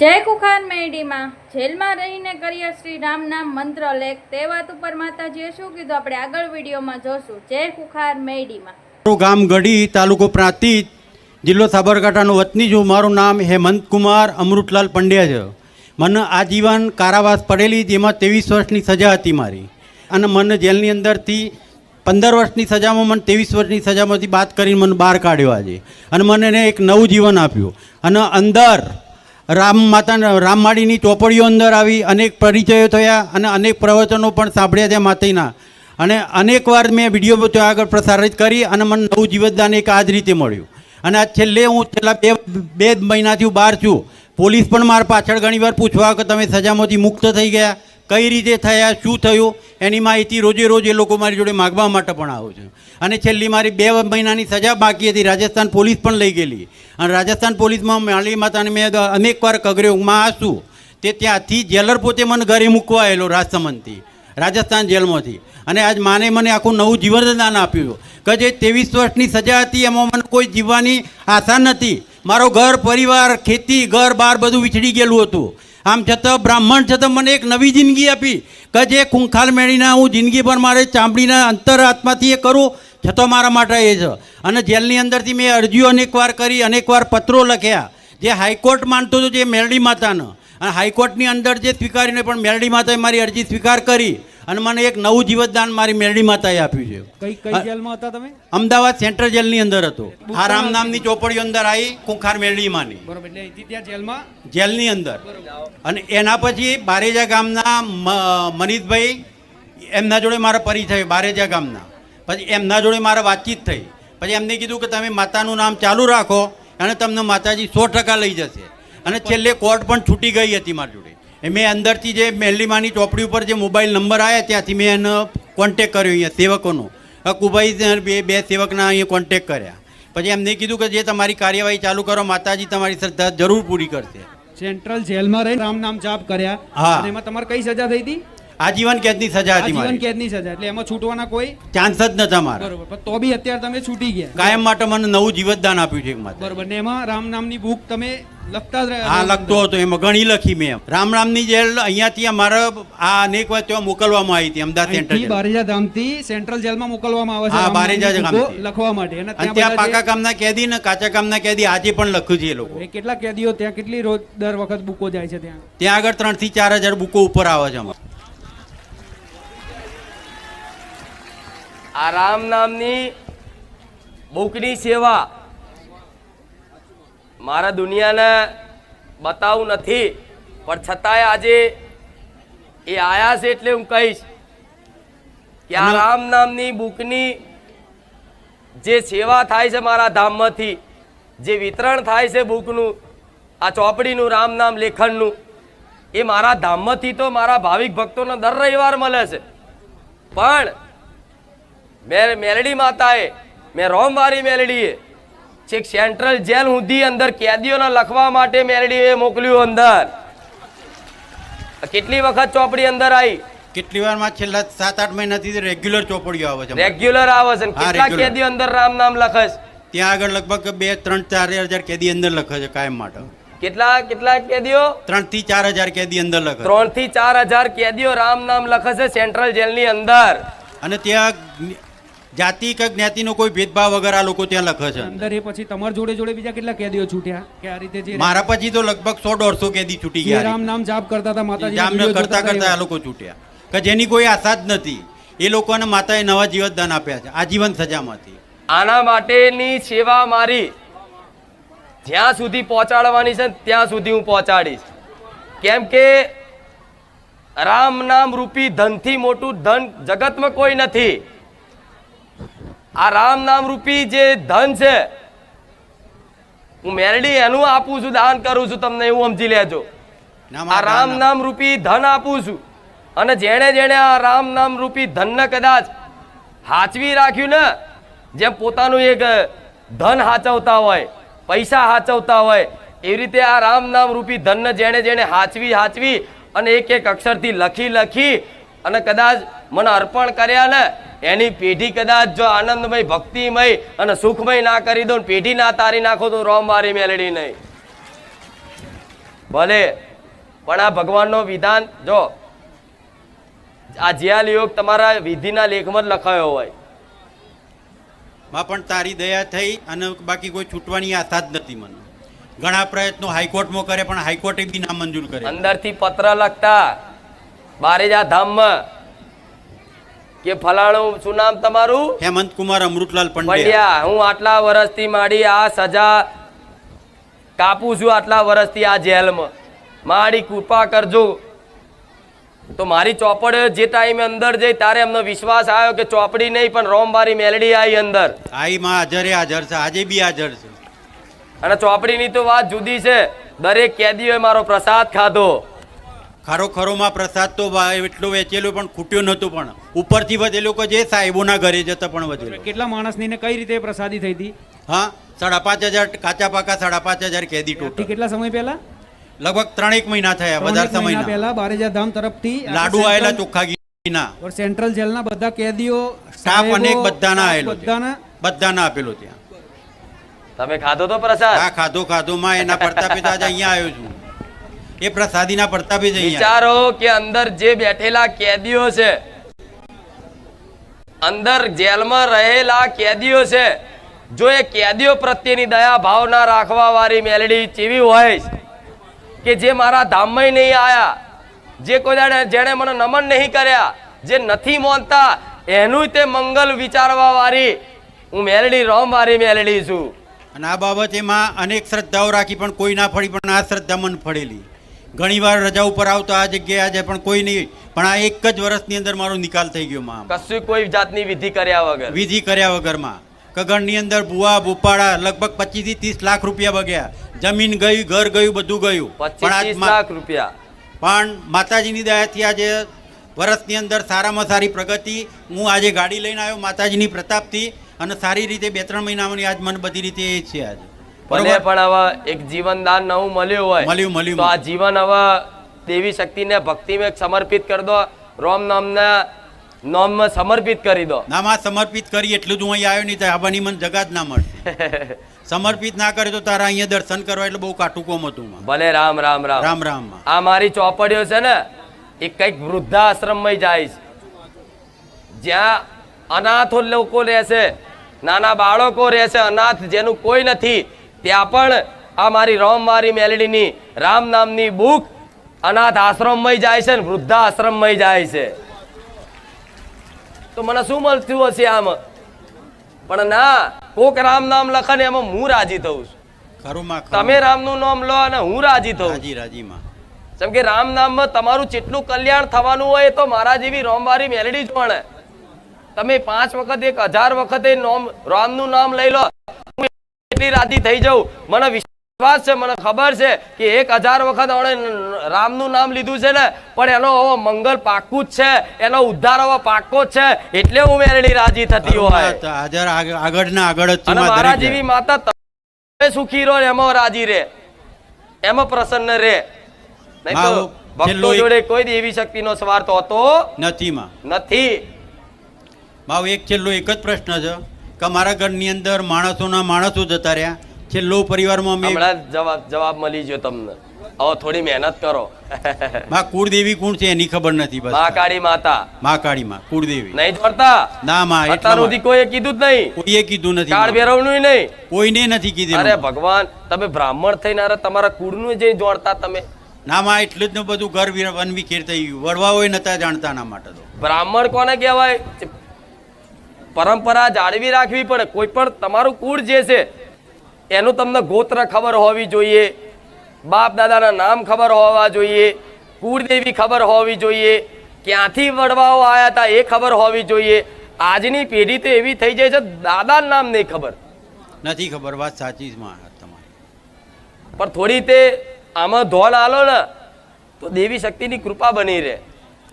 જય કુખાર મેરડીમાં જેલમાં રહીને કર્યા શ્રી રામ નામ મંત્ર લેખ તે વાત ઉપર માતાજીએ શું કીધું આપણે આગળ વિડીયોમાં જોશું। જય કુખાર મેરડીમાં। મારું ગામ ગઢી, તાલુકો પ્રાંતિજ, જિલ્લો સાબરકાંઠાનો વતની છું। મારું નામ હેમંત કુમાર અમૃતલાલ પંડ્યા છે। મને આજીવન કારાવાસ પડેલી, જેમાં 23 વર્ષની સજા હતી મારી, અને મને જેલની અંદરથી 15 વર્ષની સજામાં મને 23 વર્ષની સજામાંથી બાદ કરીને મને બહાર કાઢ્યો આજે, અને મને એને એક નવું જીવન આપ્યું। અને અંદર રામમાળીની ચોપડીઓ અંદર આવી, અનેક પરિચયો થયા અને અનેક પ્રવચનો પણ સાંભળ્યા ત્યાં માતાજીના, અને અનેક વાર મેં વિડીયો ત્યાં આગળ પ્રસારિત કરી, અને મને નવું જીવનદાન એક આ જ રીતે મળ્યું। અને આ છેલ્લા બે મહિનાથી હું બહાર છું। પોલીસ પણ મારા પાછળ ઘણીવાર પૂછવા કે તમે સજામાંથી મુક્ત થઈ ગયા, કઈ રીતે થયા, શું થયું, એની માહિતી રોજે એ લોકો મારી જોડે માગવા માટે પણ આવું છે। અને છેલ્લી મારી 2 મહિનાની સજા બાકી હતી, રાજસ્થાન પોલીસ પણ લઈ ગયેલી, અને રાજસ્થાન પોલીસમાં માળી માતાને મેં અનેકવાર કગર્યો માં આશું, તે ત્યાંથી જેલર પોતે મને ઘરે મૂકવા આવેલો રાજસમંદથી, રાજસ્થાન જેલમાંથી, અને આજ માને મને આખું નવું જીવનદાન આપ્યું કે જે 23 વર્ષની સજા હતી એમાં મને કોઈ જીવવાની આશા નથી। મારો ઘર પરિવાર, ખેતી, ઘર બાર બધું વિછડી ગયેલું હતું। આમ છતાં બ્રાહ્મણ છતાં મને એક નવી જિંદગી આપી કે જે ખૂંખાર મેળીના હું જિંદગી પર મારે ચામડીના અંતર આત્માથી એ કરું, છતાં મારા માટે એ છે। અને જેલની અંદરથી મેં અરજીઓ અનેકવાર કરી, અનેકવાર પત્રો લખ્યા, જે હાઈકોર્ટ માનતો હતો જે મેરડી માતાનો, અને હાઈકોર્ટની અંદર જે સ્વીકારીને પણ મેરડી માતાએ મારી અરજી સ્વીકાર કરી, અને મને એક નવું જીવનદાન મારી મેરડી માતાએ આપ્યું છે। કઈ જેલમાં હતા તમે? અમદાવાદ સેન્ટ્રલ જેલની અંદર હતો। આ રામ નામની ચોપડીઓ અંદર આવી ખૂંખાર મેરડીમાંની, બરોબર, એટલે અહીંથી ત્યાં જેલમાં, જેલની અંદર। અને એના પછી બારેજા ગામના મનીષભાઈ, એમના જોડે મારા પરિચય, બારેજા ગામના, પછી એમના જોડે મારા વાતચીત થઈ, પછી એમને કીધું કે તમે માતાનું નામ ચાલુ રાખો અને તમને માતાજી 100% લઈ જશે। અને છેલ્લે કોર્ટ પણ છૂટી ગઈ હતી મારી જોડે। મેં અંદરથી જે મેરડીમાંની ચોપડી ઉપર જે મોબાઈલ નંબર આવ્યા ત્યાંથી મેં એનો કોન્ટેક કર્યો, અહીંયા સેવકોનો કુભાઈ બે સેવકના અહીંયા કોન્ટેક કર્યા। પછી એમને કીધું કે જે તમારી કાર્યવાહી ચાલુ કરો, માતાજી તમારી શ્રદ્ધા જરૂર પૂરી કરશે। સેન્ટ્રલ જેલમાં રહી રામ નામ જાપ કર્યા, હા। અને એમાં તમારે કઈ સજા થઈ હતી? આજીવન કેદની સજા હતી આજીવન મારી, કેદની સજા, એટલે એમાં છૂટવાના કોઈ ચાન્સ જ નતા મારા, બરોબર, પણ તો બી અત્યારે તમે છૂટી ગયા, કાયમ માટે મને નવું જીવનદાન આપ્યું છે એક માતા, બરોબર। ને એમાં રામ નામની બુક તમે લખતા જ રહ્યા? હા, લખતો હતો, એમાં ઘણી લખી મેં। રામ નામની જેલ અહીંયાથી અમારે આ અનેક વાર ત્યાં મોકલવામાં આવી હતી, અમદાવાદ સેન્ટ્રલ જેલ, બારેજા ધામથી સેન્ટ્રલ જેલમાં મોકલવામાં આવે છે, હા, બારેજા ગામથી લખવા માટે। અને ત્યાં પાકા કામના કેદી ને કાચા કામના કેદી આજે પણ લખ્યું છે એ લોકો। કેટલા કેદીઓ ત્યાં, કેટલી રોજ દર વખત બુકો જાય છે ત્યાં? ત્યાં આગળ 3 થી 4 હજાર બુકો ઉપર આવે છે અમારે। આ રામ નામની બુકની સેવા મારા દુનિયાને બતાવું નથી, પણ છતાંય આજે એ આયા છે એટલે હું કહીશ કે આ રામ નામની બુકની જે સેવા થાય છે મારા ધામમાંથી, જે વિતરણ થાય છે બુકનું, આ ચોપડીનું, રામ નામ લેખનનું, એ મારા ધામમાંથી તો મારા ભાવિક ભક્તોને દર રવિવાર મળે છે। પણ મેરડી માતાએ, મેં રોમવારી મેરડીએ છેક સેન્ટ્રલ જેલ સુધી અંદર કેદીઓને લખવા માટે મેરડીએ મોકલ્યું અંદર। કેટલી વખત ચોપડી અંદર આવી? કેટલી વારમાં છેલ્લા 7-8 મહિનાથી રેગ્યુલર ચોપડીઓ આવે છે, રેગ્યુલર આવે છે। કેટલા કેદીઓ અંદર રામ નામ લખે છે? ત્યાં આગળ લગભગ 2-3-4 હજાર કેદી અંદર લખે છે કાયમ માટે। કેટલા કેદીઓ? 3 થી 4 હજાર કેદી અંદર લખે, 3 થી 4 હજાર કેદીઓ રામ નામ લખે છે સેન્ટ્રલ જેલની અંદર। અને ત્યાં જાતિ કે જ્ઞાતિનો કોઈ ભેદભાવ વગર આ લોકો ત્યાં લખે છે અંદર। એ પછી તમારા જોડે બીજા કેટલા કેદીઓ છૂટ્યા કે આ રીતે? જે મારા પછી તો લગભગ 100-150 કેદી છૂટી ગયા, રામ નામ જાપ કરતા હતા, માતાજી જામ કરતા આ લોકો છૂટ્યા, કે જેની કોઈ આશા જ નથી। એ લોકોને માતાએ નવા જીવનદાન આપ્યા છે આજીવન સજામાંથી। આના માટેની સેવા મારી જ્યાં સુધી પહોંચાડવાની છે ત્યાં સુધી હું પહોંચાડીશ, કેમ કે રામ નામ રૂપી ધનથી મોટું ધન જગતમાં કોઈ નથી। આ રામ નામ રૂપી જે ધન છે, હું મેરડી એનું આપું છું, દાન કરું છું, તમને એવું સમજી લેજો। આ રામ નામ રૂપી ધન આપું છું, અને જેણે આ રામ નામ રૂપી ધનને કદાચ હાચવી રાખ્યું ને, જેમ પોતાનું એક ધન હાચવતા હોય, પૈસા હાચવતા હોય, એવી રીતે આ રામ નામ રૂપી ધનને જેણે હાચવી અને એક અક્ષરથી લખી અને કદાચ મને અર્પણ કર્યા ને, એની પેઢી કદાચ જો આનંદમય, ભક્તિમય અને સુખમય ના કરી દો, પેઢી ના તારી નાખો તો રોમવારી મેલડી નહીં। ભલે પણ આ ભગવાનનો વિધાન જો આ જ્યાં યોગ તમારા વિધિના લેખમાં જ લખાયો હોય માં પણ તારી દયા થઈ અને બાકી કોઈ છૂટવાની આશા જ નથી મને. ઘણા પ્રયત્નો હાઈકોર્ટમાં કરે પણ હાઈકોર્ટે બી ના મંજૂર કરે. અંદરથી પત્ર લખતા બારેજા ધામમાં કે ફલાણું શું નામ તમારું? હેમંતકુમાર અમૃતલાલ પંડ્યા. પંડ્યા, હું આટલા વર્ષથી મારી આ સજા કાપું છું, આટલા વર્ષથી આ જેલમાં, મારી કૃપા કરજો. તો મારી ચોપડીઓ જે ટાઈમે અંદર જઈ ત્યારે એમનો વિશ્વાસ આવ્યો કે ચોપડી નહીં પણ રોમબારી મેલડી આવી અંદર. આઈ માં હાજર છે, આજે બી હાજર છે. અને ચોપડીની તો વાત જુદી છે. દરેક કેદીઓએ મારો પ્રસાદ ખાધો. ખરો માં પ્રસાદ તો એટલો વેચેલો પણ ખૂટ્યો નતો, પણ ઉપરથી વધેલો કે જે સાહેબોના ઘરે જતા પણ વધેલો. કેટલા માણસની ને કઈ રીતે પ્રસાદી થઈ હતી? હા, 5,500 કાચા પાકા 5,500 કેદી ટોટલ. કેટલા સમય પહેલા? લગભગ 3 મહિના થયા, વધારે સમય પહેલા બારેજા ધામ તરફથી લાડુ આયેલા ચોખ્ખા ઘીના. સેન્ટ્રલ જેલના બધા કેદીઓ સ્ટાફ અનેક બધાના આયેલો, બધાના આપેલો ત્યાં. તમે ખાધો તો પ્રસાદ? હા, ખાધો માં એના પ્રતાપે તો આજે અહીંયા આવ્યો છું. એ પ્રસાદીના પ્રતાપે જ અહીંયા. વિચારો કે અંદર જે બેઠેલા કેદીઓ છે, અંદર જેલમાં રહેલા કેદીઓ છે, જો એ કેદીઓ પ્રત્યેની દયા ભાવના રાખવા વાળી મેલડી ચેવી હોય કે જે મારા ધામમાં નહીં આયા, જે કોઈ જેણે મને નમન નહીં કર્યા, જે નથી માનતા એનું તે મંગલ વિચારવા વાળી હું મેલડી રોમ વાળી મેલડી છું. અને આ બાબત એમાં અનેક શ્રદ્ધાઓ રાખી પણ કોઈ ના ફળી, પણ આ શ્રદ્ધા મન ફળેલી. ઘણીવાર રજા ઉપર આવતો આ જગ્યાએ આજે પણ કોઈ નહીં, પણ આ એક જ વર્ષની અંદર મારો નિકાલ થઈ ગયો માં. કશું કોઈ જાતની વિધિ કર્યા વગરમાં કગણની અંદર ભુવા ભોપાળા લગભગ 25 થી 30 લાખ રૂપિયા બગ્યા. જમીન ગયું, ઘર ગયું, બધું ગયું. 25 લાખ રૂપિયા. પણ માતાજીની દયાથી આજે વર્ષની અંદર સારામાં સારી પ્રગતિ. હું આજે ગાડી લઈને આવ્યો માતાજીની પ્રતાપથી, અને સારી રીતે 2-3 મહિનામાં આજ મને બધી રીતે એ છે આજે. ભલે પણ હવે એક જીવનદાન નવું મળ્યું હોય, મળ્યું તો આ જીવન હવે દેવી શક્તિને ભક્તિમાં સમર્પિત કરી દો, રોમ નામના નામમાં સમર્પિત કરી દો. નામાં સમર્પિત કરી એટલું જ હું અહીં આવ્યો નહીં તો આવવાની મને જગા જ ના મળશે. સમર્પિત ના કરે તો તારા અહીંયા દર્શન કરવા એટલે બહુ કાટું કોમ હતું. ભલે રામ રામ રામ રામ રામ. આ મારી ચોપડીઓ છે ને એ કઈક વૃદ્ધાશ્રમમાં જાય છે, જ્યાં અનાથો લોકો રહેશે, નાના બાળકો રહેશે, અનાથ જેનું કોઈ નથી, ત્યાં પણ આ મારી રોમ મારી મેલડીની રામ નામની બુક અનાથ આશ્રમમાં જાય છે ને વૃદ્ધાશ્રમમાં જાય છે. તો મને શું મળતું હશે આમ? પણ ના, કોક રામ નામ લખે ને એમાં હું રાજી થઉં છું. તમે રામનું નામ લો અને હું રાજી થઉં. જેમ કે રામ નામમાં તમારું જેટલું કલ્યાણ થવાનું હોય તો મારા જેવી રોમવારી મેલડી જ પણ. તમે 5 વખત 1000 વખતે રામનું નામ લઈ લો, હું એટલી રાજી થઈ જાઉં. મને વિશ્વાસ છે, મને ખબર છે કે 1000 વખત રામનું નામ લીધું છે ને, પણ એનો હવે મંગલ પાક્કું જ છે, એનો ઉદ્ધાર હવે પાક્કો જ છે, એટલે હું મેલડી રાજી થતી હોય. અને મારા જેવી માતા તમે સુખી રહો એમાં રાજી રે, એમાં પ્રસન્ન રે. નહીં તો ભક્તો જોડે કોઈ દેવી શક્તિનો સ્વાર્થ હોતો નથી. મારો એક છેલ્લો એક જ પ્રશ્ન છે કે મારા ઘરની અંદર માણસો જતા રહ્યા. છેલ્લો પરિવારમાં હમણાં જવાબ મળી ગયો તમને. હવે થોડી મહેનત કરો. માં કુળદેવી કોણ છે એની ખબર નથી. બસ મહાકાળી માતા. મહાકાળી માં કુળદેવી નહીં જોડતા? ના માં, અત્યાર સુધી કોઈએ કીધું જ નહીં. કોઈએ કીધું નથી. કાળ ભૈરવનું નહીં, કોઈને નથી કીધું. અરે ભગવાન, તમે બ્રાહ્મણ થઈને તમારા કુળનું જઈ જોડતા તમે? ના માં, એટલું જ બધું ઘર વન વિખેર થઈ ગયું. વડવાઓ નતા જાણતા ના માટે. તો બ્રાહ્મણ કોને કહેવાય? પરંપરા જાળવી રાખવી પડે. કોઈ પણ તમારું કુળ જે છે એનું તમને ગોત્ર ખબર હોવી જોઈએ, બાપ દાદાના નામ ખબર હોવા જોઈએ, કુળદેવી ખબર હોવી જોઈએ, ક્યાંથી વડવાઓ આવ્યા હતા એ ખબર હોવી જોઈએ. આજની પેઢી તો એવી થઈ જાય છે દાદાનું નામ નહીં ખબર. નથી ખબર. વાત સાચી જ માં તમારી. પણ થોડી તે આમાં ધોલ આલો ને તો દેવી શક્તિની કૃપા બની રહે.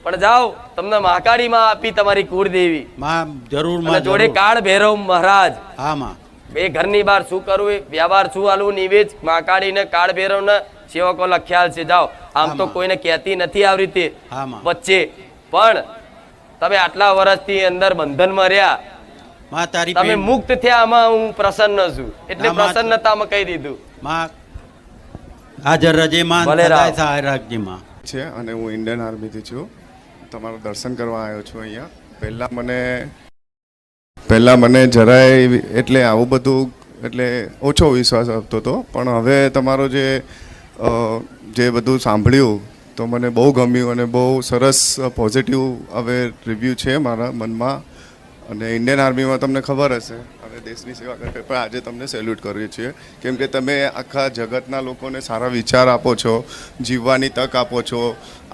પણ જાઓ, તમને મહાકાળી માં આપી તમારી કુળદેવી માં. જરૂર માં. જોડે કાળ ભૈરવ મહારાજ. હા માં. એ ઘરની બહાર શું કરવું, વ્યવહાર શું હાલવું, નિવેદ મહાકાળી ને કાળ ભૈરવ ને સેવકો લખ્યાલ છે. જાઓ, આમ તો કોઈને કહેતી નથી આવી રીતે વચ્ચે, પણ તમે આટલા વર્ષથી અંદર બંધનમાં રહ્યા, તમે મુક્ત થયા, આમાં હું પ્રસન્ન છું. એટલે પ્રસન્નતામાં કહી દીધું. હાજર રજેમાં ભલે રામ. સદાય સહાય રાખજે માં. છે અને હું ઇન્ડિયન આર્મીથી છું. તમારું દર્શન કરવા આવ્યો છું અહીંયા. પહેલાં મને જરાય એટલે આવું બધું એટલે ઓછો વિશ્વાસ આવતો હતો, પણ હવે તમારો જે બધું સાંભળ્યું તો મને બહુ ગમ્યું અને બહુ સરસ પોઝિટિવ હવે રિવ્યૂ છે મારા મનમાં. અને ઇન્ડિયન આર્મીમાં તમને ખબર હશે હવે દેશની સેવા કરે, પણ આજે તમને સેલ્યુટ કરીએ છીએ કેમ કે તમે આખા જગતના લોકોને સારા વિચાર આપો છો, જીવવાની તક આપો છો,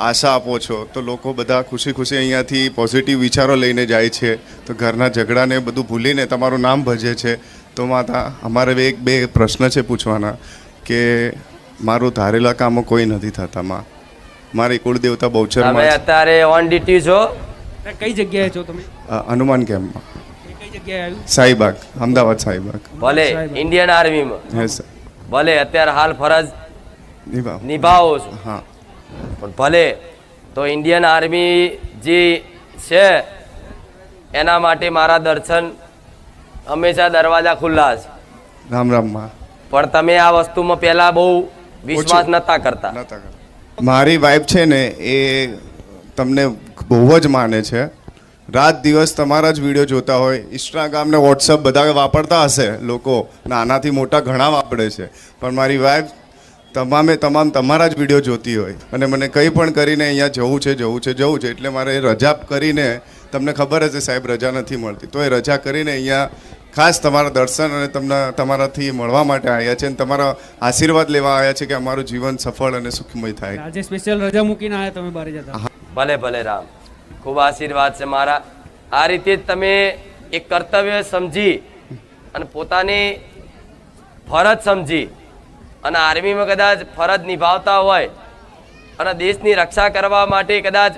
આશા આપો છો, તો લોકો બધા ખુશી ખુશી અહીંયાથી પોઝિટિવ વિચારો લઈને જાય છે, તો ઘરના ઝઘડાને બધું ભૂલીને તમારું નામ ભજે છે. તો માતા અમારે એક બે પ્રશ્ન છે પૂછવાના કે મારું ધારેલા કામો કોઈ નથી થતા માં. મારી કુળદેવતા તમે બહુચરમાં અત્યારે ઓન ડ્યુટી છો? કઈ જગ્યાએ છો તમે? હનુમાન કેમ્પમાં, કઈ જગ્યાએ આવ્યું? શાહીબાગ, અમદાવાદ શાહીબાગ. ભલે ઇન્ડિયન આર્મીમાં, હે સર, ભલે અત્યારે હાલ ફરજ નિભાવ. નિભાવો છો, હા, પણ ભલે તો ઇન્ડિયન આર્મી જે છે એના માટે મારા દર્શન હંમેશા દરવાજા ખુલ્લા છે. રામ રામ માં. પણ તમે આ વસ્તુમાં પહેલા બહુ વિશ્વાસ નતા કરતા. નતા કરતા. મારી વાઈફ છે ને એ તમને બહુ જ માને છે, રાત દિવસ તમારા જ વિડીયો જોતા હોય. ઇન્સ્ટાગ્રામ ને વોટ્સઅપ બધા વાપરતા હશે લોકો, નાનાથી મોટા ઘણા વાપરે છે, પણ મારી વાઈફ તમામ તમારા જ વિડીયો જોતી હોય અને મને કંઈ પણ કરીને અહીંયા જવું છે એટલે મારે રજા કરીને, તમને ખબર હશે સાહેબ રજા નથી મળતી, તો એ રજા કરીને અહીંયા ખાસ તમારા દર્શન અને તમને તમારાથી મળવા માટે આવ્યા છે અને તમારા આશીર્વાદ લેવા આવ્યા છે કે અમારું જીવન સફળ અને સુખમય થાય. આજે સ્પેશિયલ રજા મૂકીને આવ્યા તમે બારે જતા? ભલે ભલે રામ, ખૂબ આશીર્વાદ છે મારા. આ રીતે જ તમે એક કર્તવ્ય સમજી અને પોતાની ફરજ સમજી અને આર્મીમાં કદાચ ફરજ નિભાવતા હોય અને દેશની રક્ષા કરવા માટે કદાચ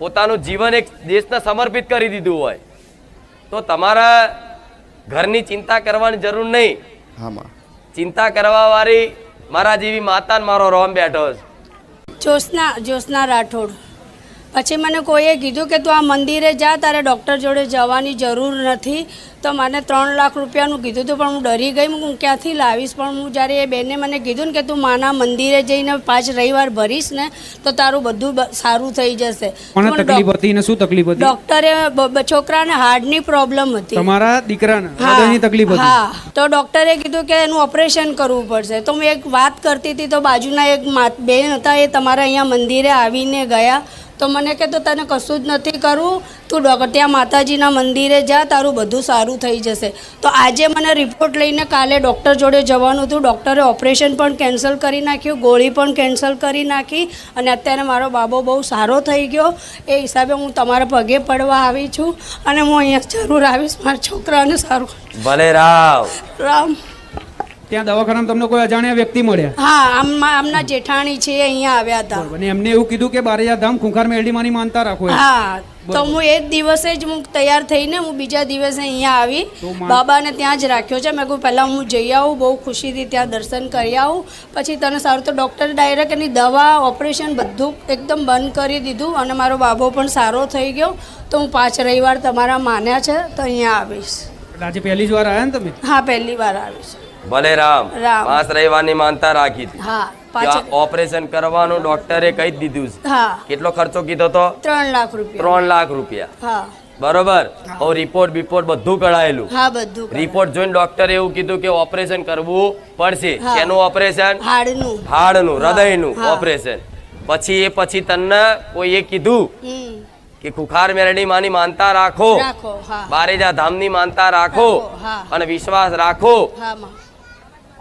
પોતાનું જીવન એક દેશને સમર્પિત કરી દીધું હોય તો તમારા ઘરની ચિંતા કરવાની જરૂર નહીં. હા માં. ચિંતા કરવા વાળી મારા જેવી માતા ને મારો રોમ બેઠો છે. જ્યોત્સના રાઠોડ. પછી મને કોઈએ કીધું કે તું આ મંદિરે જા, તારે ડૉક્ટર જોડે જવાની જરૂર નથી. તો મને 3 લાખ રૂપિયાનું કીધું હતું, પણ હું ડરી ગઈ, હું ક્યાંથી લાવીશ. પણ હું જ્યારે એ બેને મને કીધું ને કે તું માના મંદિરે જઈને 5 રવિવાર ભરીશ ને તો તારું બધું સારું થઈ જશે. કોને તકલીફ હતી ને શું તકલીફ હતી? ડૉક્ટરે છોકરાને હાર્ટની પ્રોબ્લેમ હતી. તમારા દીકરાને હૃદયની તકલીફ હતી? હા, તો ડૉક્ટરે કીધું કે એનું ઓપરેશન કરવું પડશે. તો મેં એક વાત કરતી હતી તો બાજુના એક બેન હતા, એ તમારા અહીંયા મંદિરે આવીને ગયા. તો મને કે તો તને કશું જ નથી કરવું, તું ત્યાં માતાજીના મંદિરે જા, તારું બધું સારું થઈ જશે. તો આજે મને રિપોર્ટ લઈને કાલે ડૉક્ટર જોડે જવાનું હતું. ડૉક્ટરે ઓપરેશન પણ કેન્સલ કરી નાખ્યું, ગોળી પણ કેન્સલ કરી નાખી અને અત્યારે મારો બાબો બહુ સારો થઈ ગયો. એ હિસાબે હું તમારા પગે પડવા આવી છું અને હું અહીંયા જરૂર આવીશ મારા છોકરાને સારું. ભલે રામ. રામ. ત્યાં દવાખાનામાં તમને કોઈ અજાણ્યા વ્યક્તિ મળ્યા? હા, આમના જેઠાણી છે, અહીંયા આવ્યા હતા. અને એમને એવું કીધું કે બારેજા ધામ ખુંખાર મેરડીમાંની માનતા રાખો એમ? હા, તો હું એ જ દિવસે જ હું તૈયાર થઈને હું બીજા દિવસે અહીંયા આવી. બાબાને ત્યાં જ રાખ્યો છે. મેં કહ્યું પહેલાં હું જઈ આવું, બહુ ખુશીથી ત્યાં દર્શન કરી આવું, પછી તને સારું. તો ડૉક્ટરે ડાયરેક્ટ એની દવા, ઓપરેશન બધું એકદમ બંધ કરી દીધું અને મારો બાબો પણ સારો થઈ ગયો. તો હું 5 રવિવાર તમારા માન્યા છે તો અહીંયા આવીશ. આજે પહેલી જ વાર આવ્યા ને તમે? હા, પહેલી વાર આવીશ. ભલે રામ. રામ. 5 રવિવારની માનતા રાખી હતી. હા, કે ઓપરેશન કરવાનું ડોક્ટરે કહી જ દીધું છે. હા. કેટલો ખર્ચો કીધો તો? 3 લાખ રૂપિયા. 3 લાખ રૂપિયા. હા. બરોબર. રિપોર્ટ બધું કઢાયેલું. હા, બધું. રિપોર્ટ જોઈને ડોક્ટરે એવું કીધું કે ઓપરેશન કરવું પડશે. હા. શેનું ઓપરેશન? હાડનું. હાડનું, હૃદયનું હા. ઓપરેશન. પછી તને કોઈએ કીધું કે ખુખાર મેરડી માની માનતા રાખો, હા. બારેજા ધામની માનતા રાખો હા. અને વિશ્વાસ રાખો હા માં.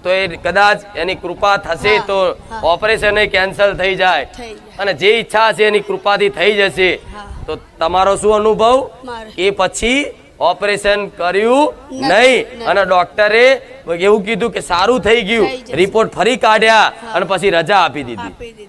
તો એ કદાચ એની કૃપા થશે હા, તો હા. ઓપરેશન કેન્સલ થઈ જાય થઈ જાય. અને જે ઈચ્છા હશે એની કૃપાથી થઈ જશે. હા. તો તમારો શું અનુભવ? મારે. એ પછી ઓપરેશન કર્યું નથી. નહીં અને ડોક્ટરે એવું કીધું કે સારું થઈ ગયું, થઈ જશે. રિપોર્ટ ફરી કાઢ્યા અને પછી રજા આપી દીધી. આપી દીધી.